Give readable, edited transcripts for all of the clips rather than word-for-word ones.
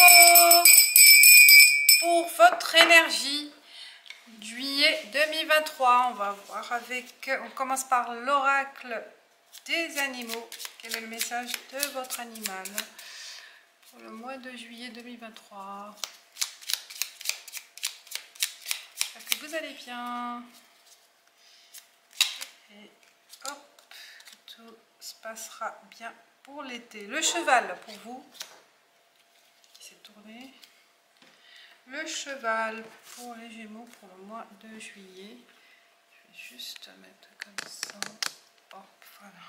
Gémeaux, pour votre énergie juillet 2023, on va voir on commence par l'oracle des animaux. Quel est le message de votre animal pour le mois de juillet 2023? J'espère que vous allez bien. Et hop, tout se passera bien pour l'été. Le cheval pour vous, qui s'est tourné. Le cheval pour les Gémeaux pour le mois de juillet. Je vais juste mettre comme ça. Hop, voilà.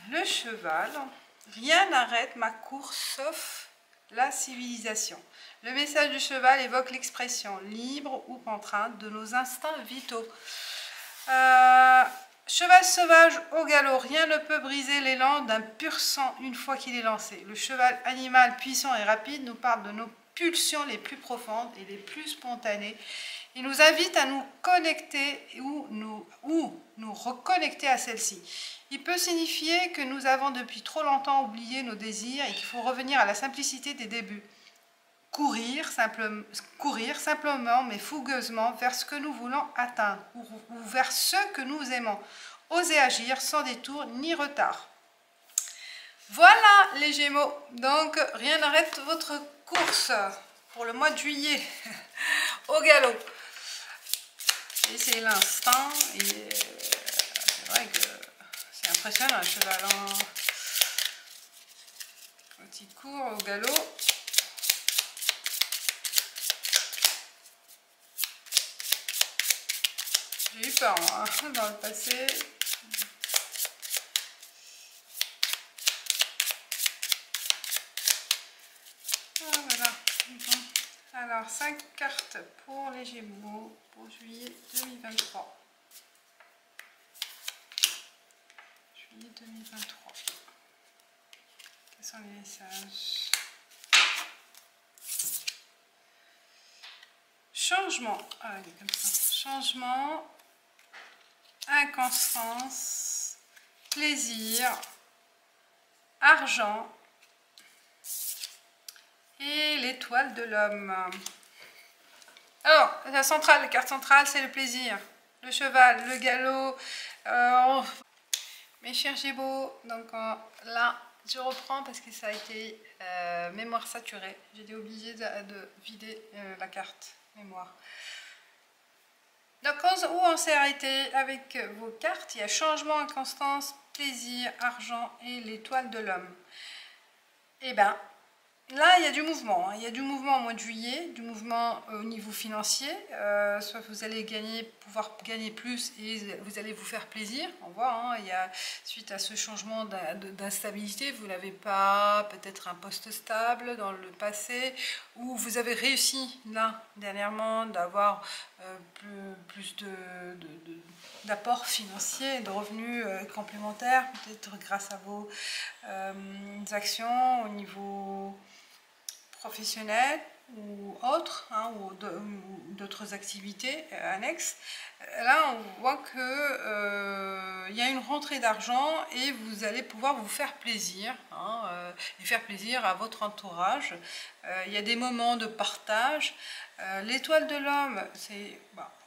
Le cheval. Rien n'arrête ma course sauf la civilisation. Le message du cheval évoque l'expression libre ou contrainte de nos instincts vitaux. Cheval sauvage au galop, rien ne peut briser l'élan d'un pur sang une fois qu'il est lancé. Le cheval animal puissant et rapide nous parle de nos pulsions les plus profondes et les plus spontanées. Il nous invite à nous connecter ou nous reconnecter à celle-ci. Il peut signifier que nous avons depuis trop longtemps oublié nos désirs et qu'il faut revenir à la simplicité des débuts. Courir simplement mais fougueusement vers ce que nous voulons atteindre ou vers ceux que nous aimons. Oser agir sans détour ni retard. Voilà les Gémeaux, donc rien n'arrête votre course pour le mois de juillet au galop. Et c'est l'instinct et c'est vrai que c'est impressionnant un cheval. Quand il court au galop. J'ai eu peur moi, dans le passé. Ah, voilà. Bon. Alors, 5 cartes pour les Gémeaux pour juillet 2023. Juillet 2023. Quels sont les messages? Changement. Ah, il est comme ça. Changement. Inconstance, plaisir, argent et l'étoile de l'homme. Alors, la centrale, la carte centrale, c'est le plaisir, le cheval, le galop. Mes chers Gémeaux, donc là, je reprends parce que ça a été mémoire saturée. J'ai été obligée de vider la carte mémoire. Donc, où on s'est arrêté avec vos cartes, il y a changement, inconstance, plaisir, argent et l'étoile de l'homme. Et bien, là, il y a du mouvement. Il y a du mouvement au mois de juillet, du mouvement au niveau financier. Soit vous allez pouvoir gagner plus et vous allez vous faire plaisir. On voit, il y a, suite à ce changement d'instabilité, vous n'avez pas peut-être un poste stable dans le passé, ou vous avez réussi, là, dernièrement, d'avoir plus d'apports financiers, de revenus complémentaires, peut-être grâce à vos actions au niveau professionnels ou autres, ou d'autres activités annexes. Là, on voit que y a une rentrée d'argent et vous allez pouvoir vous faire plaisir, et faire plaisir à votre entourage. Il y a des moments de partage. L'étoile de l'homme, c'est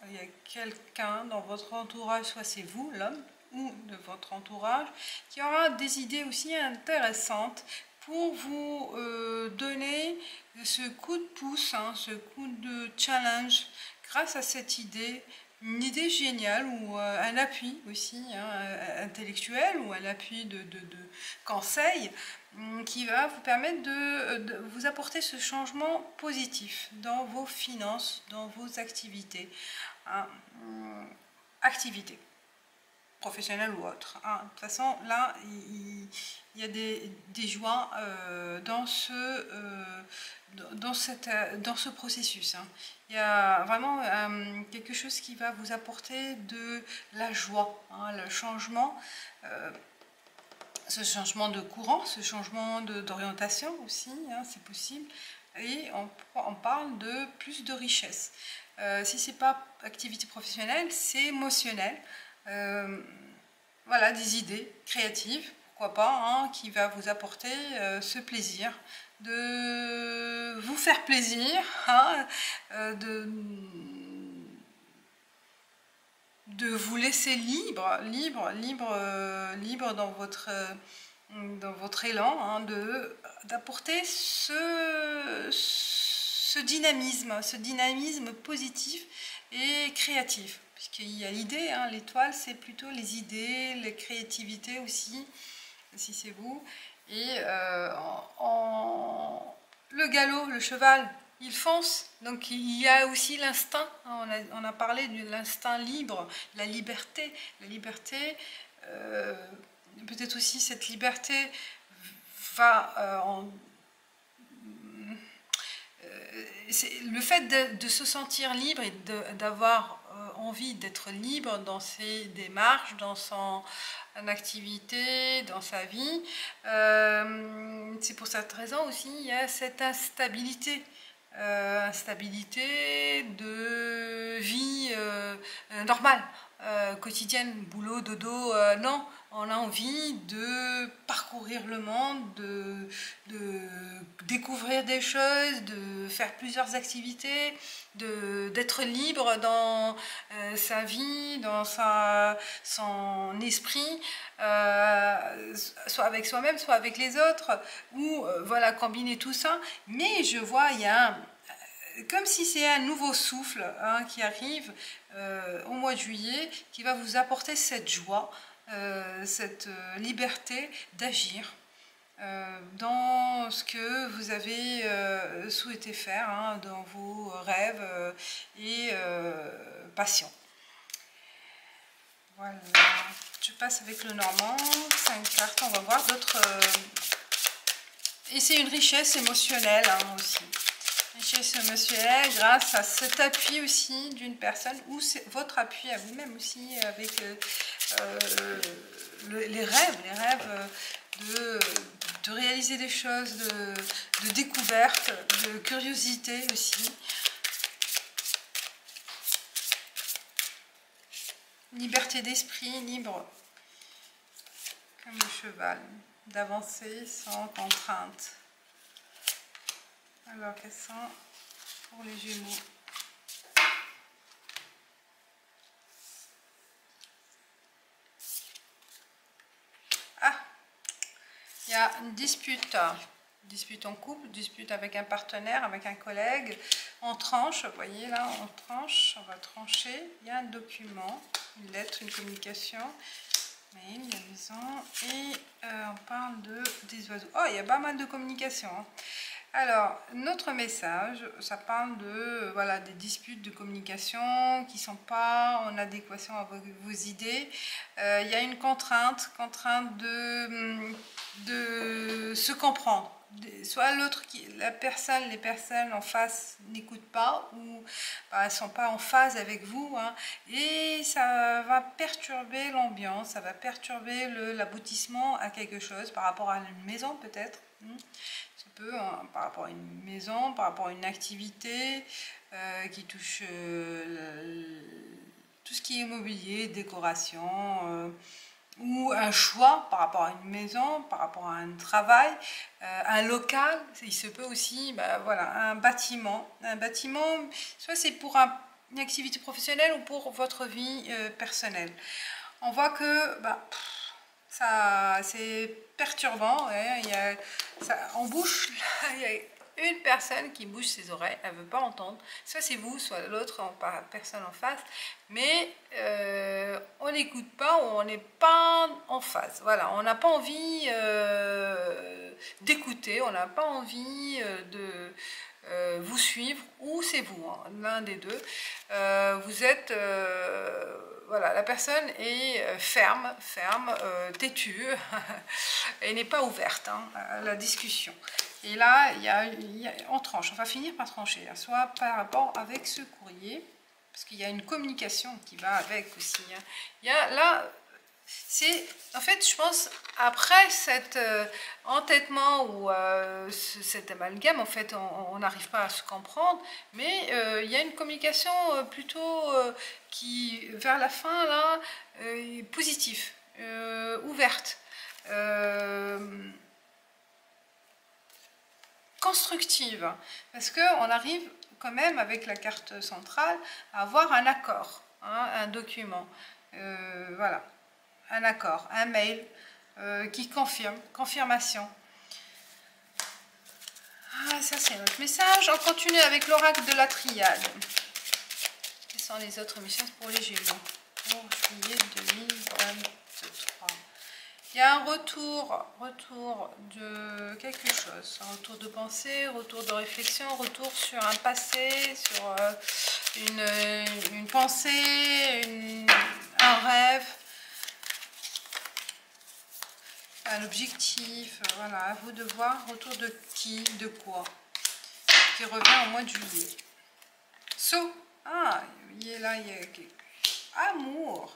il y a quelqu'un dans votre entourage, soit c'est vous, l'homme, ou de votre entourage, qui aura des idées aussi intéressantes pour vous donner ce coup de pouce, ce coup de challenge grâce à cette idée, une idée géniale ou un appui aussi intellectuel ou un appui de conseil qui va vous permettre de vous apporter ce changement positif dans vos finances, dans vos activités. Activités professionnelles ou autres. De toute façon, là, il y a des joies dans ce processus. Il y a vraiment quelque chose qui va vous apporter de la joie, le changement, ce changement de courant, ce changement d'orientation aussi, c'est possible. Et on parle de plus de richesse. Si ce n'est pas activité professionnelle, c'est émotionnel. voilà, des idées créatives, pourquoi pas, hein, qui va vous apporter ce plaisir de vous faire plaisir, hein, de vous laisser libre dans votre élan, hein, d'apporter ce dynamisme positif et créatif. Puisqu'il y a l'idée, hein, l'étoile, c'est plutôt les idées, les créativités aussi, si c'est vous. Et le galop, le cheval, il fonce. Donc il y a aussi l'instinct. On a parlé de l'instinct libre, la liberté. La liberté, peut-être aussi cette liberté va le fait de se sentir libre et d'avoir envie d'être libre dans ses démarches, dans son activité, dans sa vie, c'est pour cette raison aussi il y a cette instabilité. Instabilité de vie normale, quotidienne, boulot, dodo, non, on a envie de parcourir le monde, de découvrir des choses, de faire plusieurs activités, d'être libre dans sa vie, dans son esprit, soit avec soi-même, soit avec les autres, ou voilà, combiner tout ça. Mais je vois, il y a comme si c'est un nouveau souffle, hein, qui arrive au mois de juillet, qui va vous apporter cette joie, cette liberté d'agir dans ce que vous avez souhaité faire, hein, dans vos rêves et passions. Voilà, je passe avec le Normand, 5 cartes, on va voir d'autres... Et c'est une richesse émotionnelle, hein, aussi. Richesse émotionnelle grâce à cet appui aussi d'une personne, ou votre appui à vous-même aussi, avec les rêves de réaliser des choses, de découverte, de curiosité aussi. Liberté d'esprit, libre comme le cheval, d'avancer sans contrainte. Alors, quels sont pour les Gémeaux? Ah, il y a une dispute. Dispute en couple, dispute avec un partenaire, avec un collègue. On tranche, vous voyez là, on tranche, on va trancher. Il y a un document, une lettre, une communication. Mail, la maison. Et on parle des oiseaux. Oh, il y a pas mal de communication, hein. Alors, notre message, ça parle de, voilà, des disputes de communication qui ne sont pas en adéquation avec vos idées. Il y a une contrainte de se comprendre. Soit les personnes en face n'écoutent pas, ou elles ne sont pas en phase avec vous, hein, et ça va perturber l'ambiance, ça va perturber l'aboutissement à quelque chose, par rapport à une maison peut-être. Hein, par rapport à une maison, par rapport à une activité qui touche tout ce qui est immobilier, décoration, ou un choix par rapport à une maison, par rapport à un travail, un local. Il se peut aussi, voilà, un bâtiment, soit c'est pour une activité professionnelle ou pour votre vie personnelle. On voit que c'est perturbant, ouais, on bouge, il y a une personne qui bouge ses oreilles, elle ne veut pas entendre, soit c'est vous, soit l'autre personne en face, mais on n'écoute pas, ou on n'est pas en phase, voilà, on n'a pas envie d'écouter, on n'a pas envie de vous suivre, ou c'est vous, hein, l'un des deux, vous êtes... voilà, la personne est ferme, têtue, et n'est pas ouverte, hein, à la discussion. Et là, on tranche, on va finir par trancher, hein, soit par rapport avec ce courrier, parce qu'il y a une communication qui va avec aussi. Hein. Il y a là, c'est, en fait, je pense, après cet entêtement ou cet amalgame, en fait, on n'arrive pas à se comprendre, mais il y a une communication plutôt qui, vers la fin, là, est positive. ouverte, constructive, parce qu'on arrive quand même avec la carte centrale à avoir un accord, hein, un document, voilà, un accord, un mail qui confirme, confirmation. Ah, ça c'est notre message. On continue avec l'oracle de la triade. Quelles sont les autres messages pour les Gémeaux pour juillet 2023? Il y a un retour de quelque chose, un retour de pensée, retour de réflexion, retour sur un passé, sur une pensée, un rêve, un objectif. Voilà, à vous de voir, retour de qui, de quoi, qui revient au mois de juillet. Ah, il y a là, il y a amour,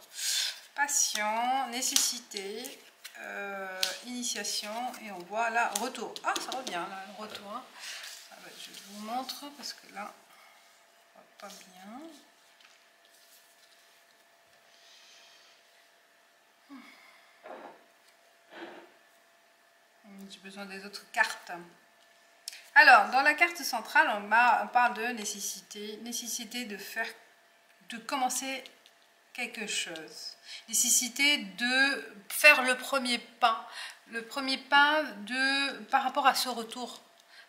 passion, nécessité. Initiation, et on voit là retour. Ah, ça revient là, le retour, hein. Ah bah, je vous montre parce que là on voit pas bien. J'ai besoin des autres cartes. Alors, dans la carte centrale, on parle de nécessité de commencer quelque chose, nécessité de faire le premier pas par rapport à ce retour,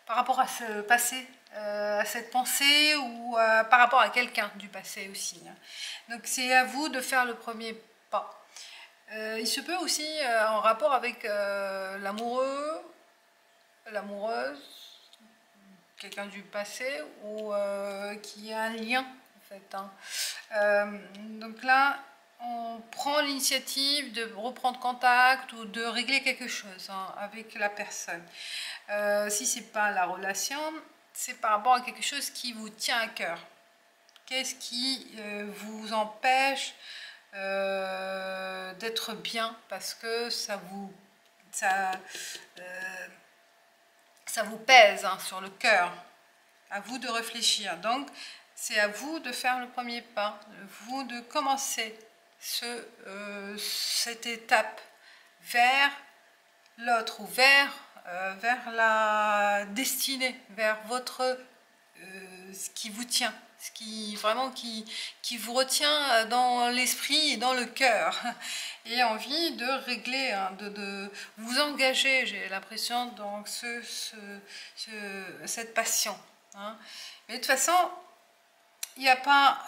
par rapport à ce passé, à cette pensée, ou par rapport à quelqu'un du passé aussi. Donc c'est à vous de faire le premier pas. Il se peut aussi en rapport avec l'amoureux, l'amoureuse, quelqu'un du passé, ou qui a un lien en fait, hein. Donc là on prend l'initiative de reprendre contact ou de régler quelque chose, hein, avec la personne. Si c'est pas la relation, c'est par rapport à quelque chose qui vous tient à cœur. Qu'est-ce qui vous empêche d'être bien, parce que ça vous pèse, hein, sur le cœur. À vous de réfléchir. Donc c'est à vous de faire le premier pas, vous de commencer cette étape vers l'autre, ou vers la destinée, vers votre ce qui vous tient, ce qui vraiment qui vous retient dans l'esprit et dans le cœur, et envie de régler, hein, de vous engager, j'ai l'impression, dans cette passion, hein. Mais de toute façon, il n'y a pas,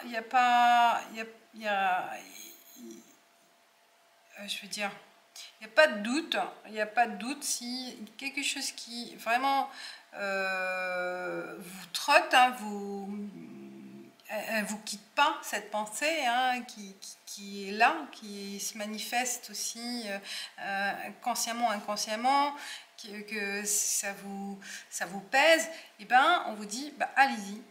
je veux dire, il n'y a pas de doute, si quelque chose qui vraiment vous trotte, hein, elle ne vous quitte pas, cette pensée, hein, qui est là, qui se manifeste aussi consciemment, inconsciemment, que ça vous pèse, et ben on vous dit, bah, allez-y.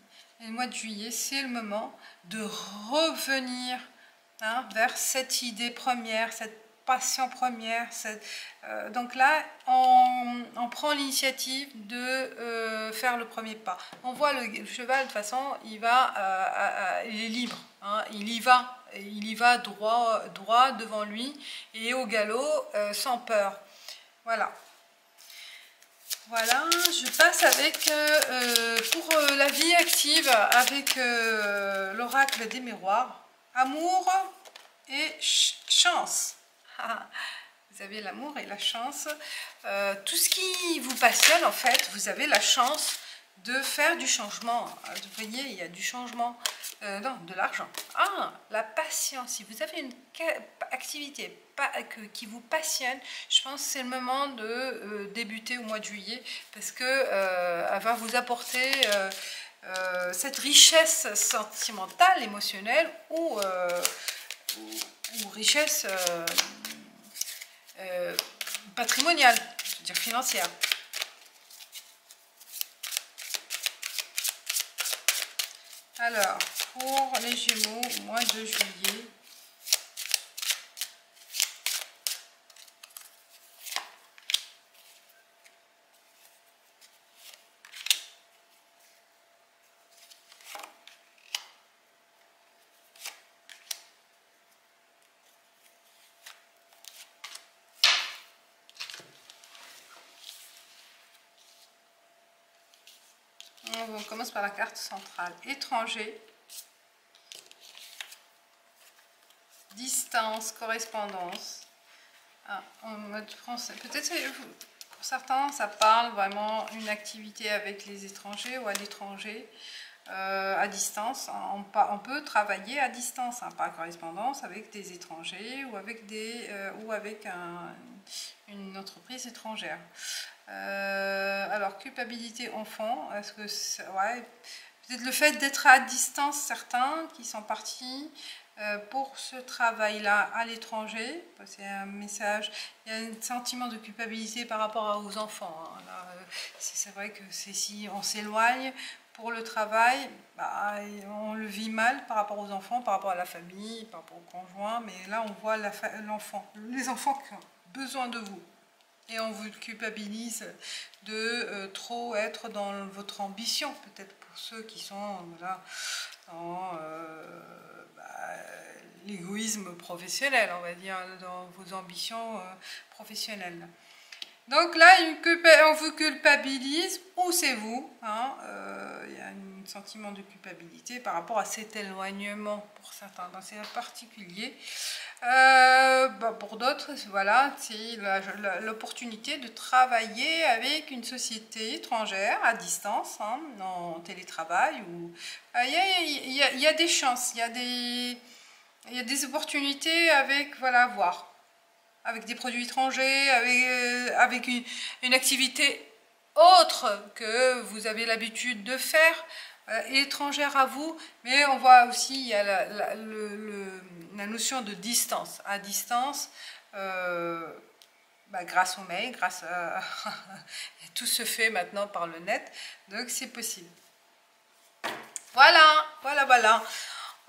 Et le mois de juillet, c'est le moment de revenir, hein, vers cette idée première, cette passion première. Donc là, on prend l'initiative de faire le premier pas. On voit le cheval, de toute façon, il est libre, hein, il y va droit devant lui, et au galop, sans peur. Voilà. Voilà, je passe avec, pour la vie active, avec l'oracle des miroirs, amour et chance. Vous avez l'amour et la chance. Tout ce qui vous passionne, en fait, vous avez la chance de faire du changement. Vous voyez, il y a du changement, non, de l'argent. Ah, la passion. Si vous avez une activité qui vous passionne, je pense que c'est le moment de débuter au mois de juillet, parce que elle va vous apporter cette richesse sentimentale, émotionnelle, ou richesse patrimoniale, je veux dire financière. Alors, pour les Gémeaux, au mois de juillet, on commence par la carte centrale. Étranger, distance, correspondance. Ah, en mode français. Peut-être pour certains, ça parle vraiment une activité avec les étrangers ou à l'étranger, à distance. On peut travailler à distance, hein, par correspondance, avec des étrangers ou avec, une entreprise étrangère. Alors, culpabilité enfant, est-ce que ouais, peut-être le fait d'être à distance, certains qui sont partis pour ce travail-là à l'étranger, c'est un message, il y a un sentiment de culpabilité par rapport aux enfants. Hein. C'est vrai que si on s'éloigne pour le travail, bah, on le vit mal par rapport aux enfants, par rapport à la famille, par rapport au conjoint, mais là on voit l'enfant, les enfants qui ont besoin de vous. Et on vous culpabilise de trop être dans votre ambition, peut-être pour ceux qui sont voilà, dans l'égoïsme professionnel, on va dire, dans vos ambitions professionnelles. Donc là, on vous culpabilise, ou c'est vous, hein, il y a un sentiment de culpabilité par rapport à cet éloignement pour certains, dans ces particuliers. Pour d'autres, voilà, c'est l'opportunité de travailler avec une société étrangère à distance, hein, en télétravail. Il y a des chances, il y a des opportunités avec, voilà, voir. Avec des produits étrangers, avec une activité autre que vous avez l'habitude de faire, étrangère à vous, mais on voit aussi il y a la notion de distance. À distance, grâce au mail, grâce à tout se fait maintenant par le net, donc c'est possible. Voilà, voilà.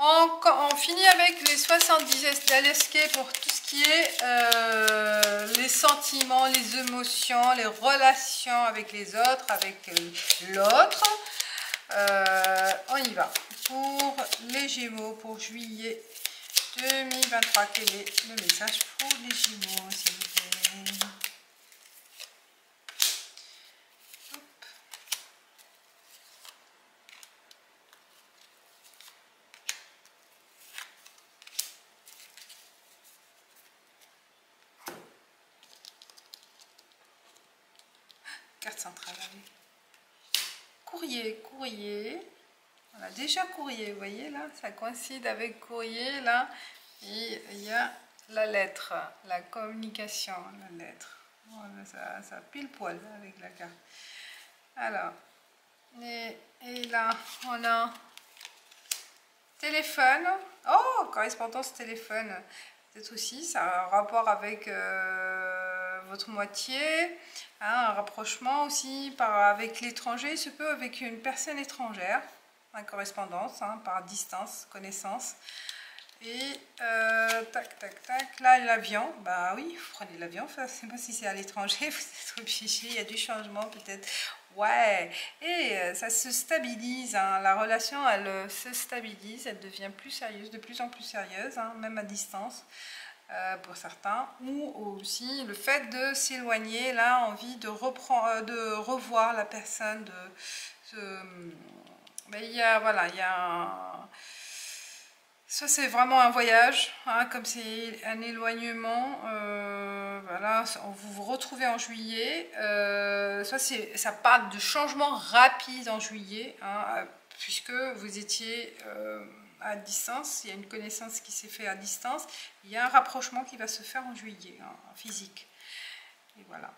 On finit avec les 70 d'Alesquet pour tout ce qui est les sentiments, les émotions, les relations avec les autres, avec l'autre. On y va. Pour les Gémeaux, pour juillet 2023, quel est le message pour les Gémeaux, s'il vous plaît? Carte centrale, allez. Courrier. On a déjà courrier, vous voyez là, ça coïncide avec courrier là. Et il y a la lettre, la communication, la lettre. Voilà, ça pile poil avec la carte. Alors, et là, on a téléphone. Oh, correspondance téléphone. Peut-être aussi, ça a un rapport avec votre moitié, hein, un rapprochement aussi avec l'étranger, il se peut avec une personne étrangère, une correspondance, hein, par distance, connaissance. Et tac, là l'avion, bah oui, vous prenez l'avion, je ne sais pas si c'est à l'étranger, vous êtes obligé, il y a du changement peut-être, ouais, et ça se stabilise, hein, la relation elle se stabilise, elle devient plus sérieuse, de plus en plus sérieuse, hein, même à distance. Pour certains, ou aussi le fait de s'éloigner, là, envie de revoir la personne, il y a, voilà, il y a ça c'est vraiment un voyage, hein, comme c'est un éloignement, voilà, vous vous retrouvez en juillet, ça parle de changement rapide en juillet, hein, puisque vous étiez à distance, il y a une connaissance qui s'est faite à distance, il y a un rapprochement qui va se faire en juillet, hein, en physique. Et voilà.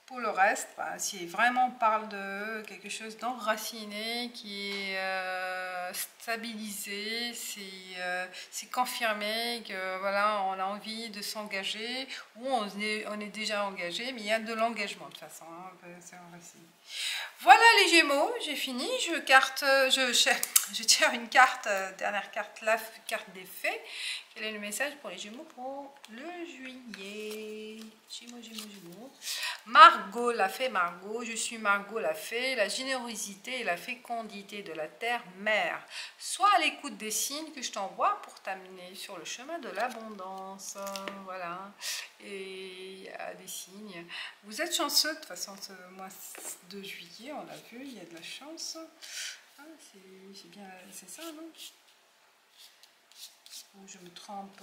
Pour le reste, si vraiment on parle de quelque chose d'enraciné, qui est stabilisé, c'est confirmé que voilà, on a envie de s'engager, ou on est déjà engagé, mais il y a de l'engagement de toute façon, hein, c'est enraciné. Voilà les Gémeaux, j'ai fini, je tire une carte, dernière carte, la carte des faits. Quel est le message pour les Gémeaux pour le juillet? Gémeaux. Margot la fée, je suis Margot la fée, la générosité et la fécondité de la terre mère. lumière, soit à l'écoute des signes que je t'envoie pour t'amener sur le chemin de l'abondance. Voilà, et il y a des signes. Vous êtes chanceux, de toute façon, ce mois de juillet, on l'a vu, il y a de la chance. Ah, c'est bien, c'est ça, non? Ou je me trompe?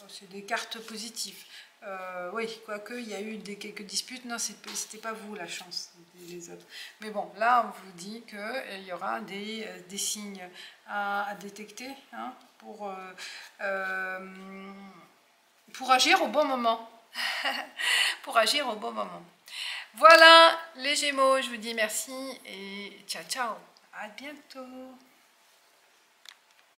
Oh, c'est des cartes positives. Oui, quoique il y a eu quelques disputes. Non, c'était pas vous la chance, les autres. Mais bon, là, on vous dit qu'il y aura des signes à détecter, hein, pour agir au bon moment. Pour agir au bon moment. Voilà, les Gémeaux, je vous dis merci et ciao, ciao. À bientôt.